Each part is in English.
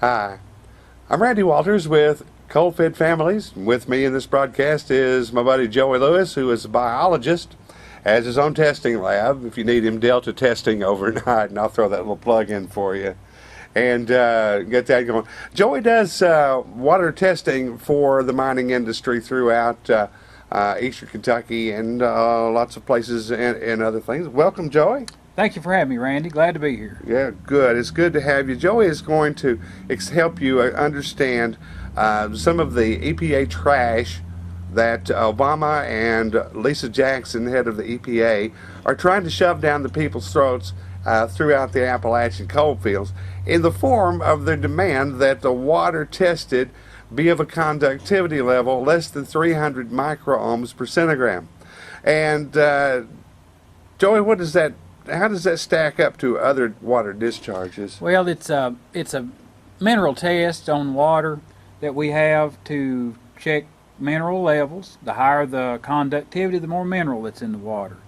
Hi, I'm Randy Walters with Fed Families. With me in this broadcast is my buddy Joey Lewis, who is a biologist, has his own testing lab. If you need him Delta testing overnight, and I'll throw that little plug in for you and get that going. Joey does water testing for the mining industry throughout eastern Kentucky and lots of places and other things. Welcome, Joey. Thank you for having me, Randy. Glad to be here. Yeah, good. It's good to have you. Joey is going to help you understand some of the EPA trash that Obama and Lisa Jackson, head of the EPA, are trying to shove down the people's throats throughout the Appalachian coal fields in the form of their demand that the water tested be of a conductivity level less than 300 microohms per centigram. And Joey, how does that stack up to other water discharges? Well, it's a mineral test on water that we have to check mineral levels. The higher the conductivity, the more mineral that's in the water.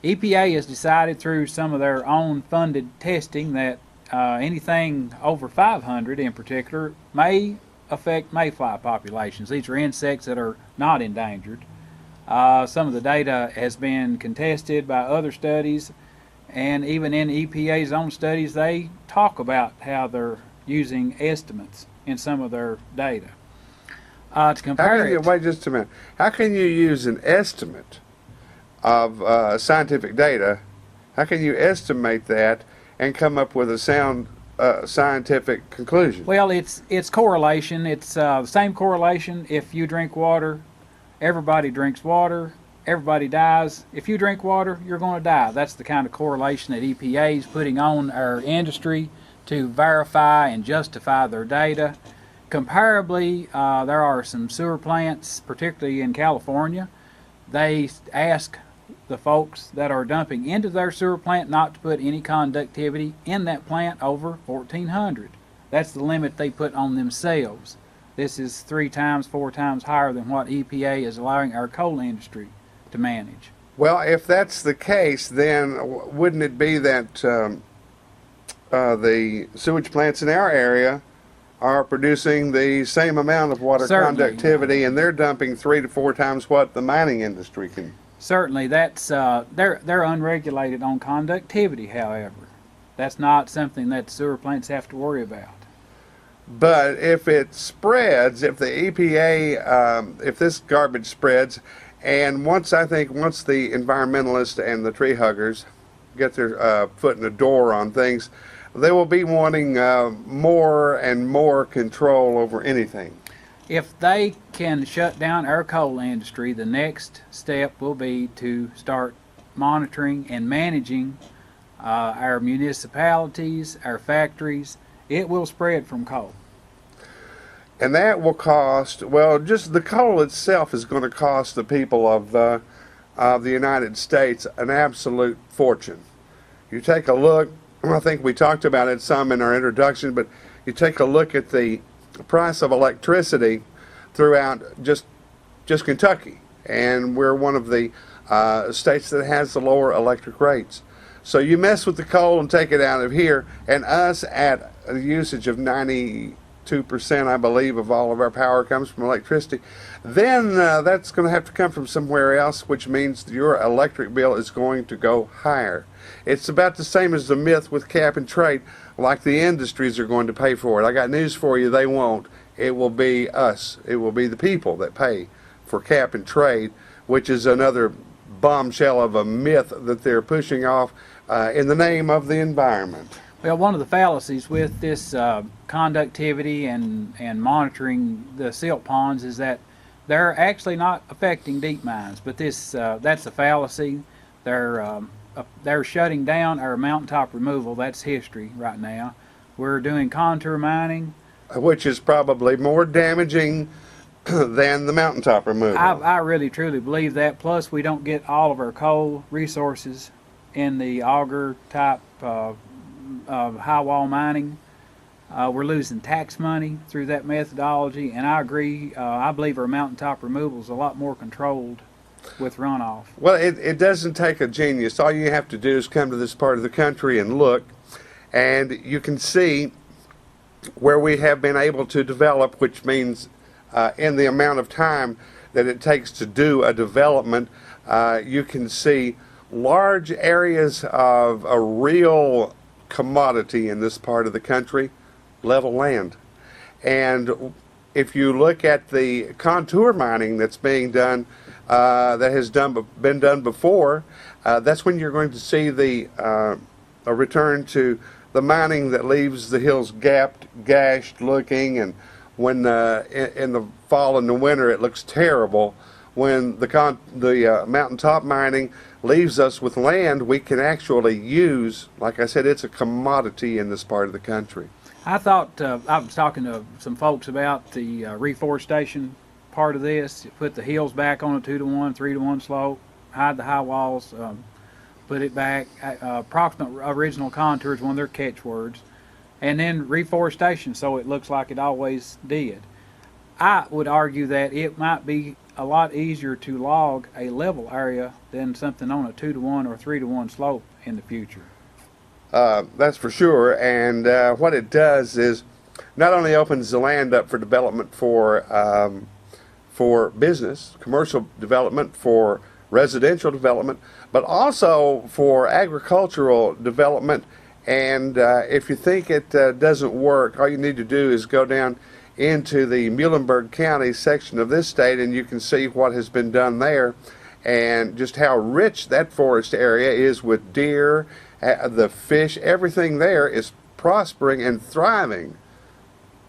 EPA has decided through some of their own funded testing that anything over 500 in particular may affect mayfly populations. These are insects that are not endangered. Some of the data has been contested by other studies, and even in EPA's own studies, they talk about how they're using estimates in some of their data. To compare wait just a minute. How can you use an estimate of scientific data? How can you estimate that and come up with a sound scientific conclusion? Well, it's correlation. It's the same correlation. If you drink water, everybody drinks water. Everybody dies. If you drink water, you're going to die. That's the kind of correlation that EPA is putting on our industry to verify and justify their data. Comparably, there are some sewer plants, particularly in California. They ask the folks that are dumping into their sewer plant not to put any conductivity in that plant over 1400. That's the limit they put on themselves. This is 3 times, 4 times higher than what EPA is allowing our coal industry to manage. Well, if that's the case, then wouldn't it be that the sewage plants in our area are producing the same amount of water conductivity, and they're dumping 3 to 4 times what the mining industry can? Certainly, that's they're unregulated on conductivity. However, that's not something that sewer plants have to worry about. But if it spreads, if the EPA, if this garbage spreads, and once the environmentalists and the tree huggers get their foot in the door on things, they will be wanting more and more control over anything. If they can shut down our coal industry, the next step will be to start monitoring and managing our municipalities, our factories. It will spread from coal. And that will cost, well, just the coal itself is going to cost the people of the United States an absolute fortune. You take a look, I think we talked about it some in our introduction, but you take a look at the price of electricity throughout just Kentucky, and we're one of the states that has the lower electric rates. So you mess with the coal and take it out of here, and us at a usage of 92%, I believe, of all of our power comes from electricity, then that's going to have to come from somewhere else, which means your electric bill is going to go higher. It's about the same as the myth with cap and trade, like the industries are going to pay for it. I got news for you, they won't. It will be us. It will be the people that pay for cap and trade, which is another bombshell of a myth that they're pushing off in the name of the environment. Well, one of the fallacies with this conductivity and monitoring the silt ponds is that they're actually not affecting deep mines, but that's a fallacy. They're shutting down our mountaintop removal. That's history right now. We're doing contour mining, which is probably more damaging than the mountaintop removal. I really truly believe that. Plus, we don't get all of our coal resources in the auger type high wall mining. We're losing tax money through that methodology, and I agree. I believe our mountaintop removal is a lot more controlled with runoff. Well, it doesn't take a genius. All you have to do is come to this part of the country and look, and you can see where we have been able to develop, which means in the amount of time that it takes to do a development, you can see large areas of a real commodity in this part of the country, level land. And if you look at the contour mining that's being done, that has been done before, that's when you're going to see a return to the mining that leaves the hills gapped, gashed looking, and when in the fall and the winter it looks terrible. When the mountaintop mining leaves us with land we can actually use, like I said, it's a commodity in this part of the country. I thought, I was talking to some folks about the reforestation part of this. Put the hills back on a 2-to-1, 3-to-1 slope, hide the high walls, put it back, approximate original contours, one of their catchwords, and then reforestation so it looks like it always did. I would argue that it might be a lot easier to log a level area than something on a 2-to-1 or 3-to-1 slope in the future. That's for sure, and what it does is not only opens the land up for development for business, commercial development, for residential development, but also for agricultural development. And if you think it doesn't work, all you need to do is go down into the Muhlenberg County section of this state and you can see what has been done there and just how rich that forest area is with deer, the fish, everything there is prospering and thriving.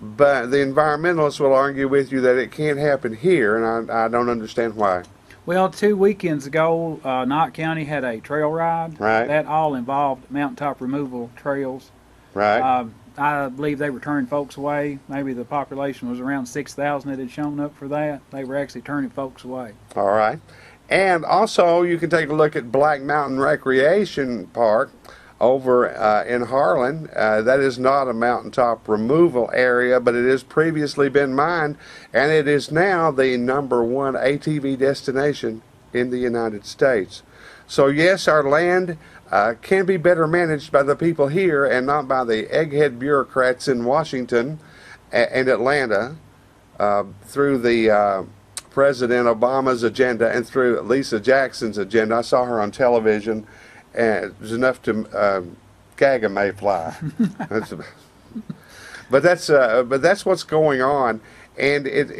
But the environmentalists will argue with you that it can't happen here, and I don't understand why. Well, 2 weekends ago, Knott County had a trail ride. Right. That all involved mountaintop removal trails. Right. I believe they were turning folks away. Maybe the population was around 6,000 that had shown up for that. They were actually turning folks away. All right. And also, you can take a look at Black Mountain Recreation Park over in Harlan. That is not a mountaintop removal area, but it has previously been mined, and it is now the #1 ATV destination in the United States. So yes, our land can be better managed by the people here and not by the egghead bureaucrats in Washington and Atlanta through the President Obama's agenda and through Lisa Jackson's agenda. I saw her on television, and it was enough to gag a mayfly. But that's what's going on, and it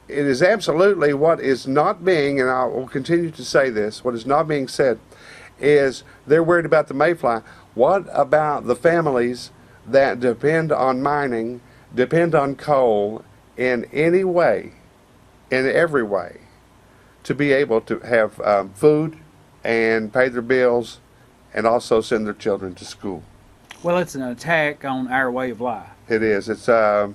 is absolutely what is not being, and I will continue to say this, what is not being said is they're worried about the mayfly. What about the families that depend on mining, depend on coal in any way, in every way, to be able to have food and pay their bills and also send their children to school? Well, it's an attack on our way of life. It is. It's what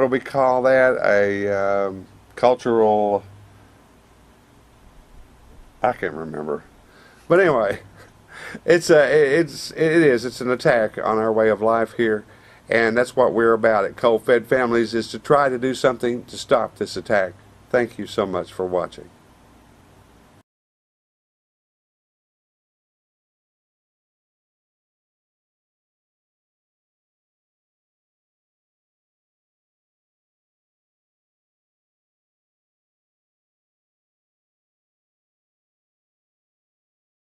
do we call that? A cultural, I can't remember. But anyway, it is. It's an attack on our way of life here, and that's what we're about at Fed Families, is to try to do something to stop this attack. Thank you so much for watching.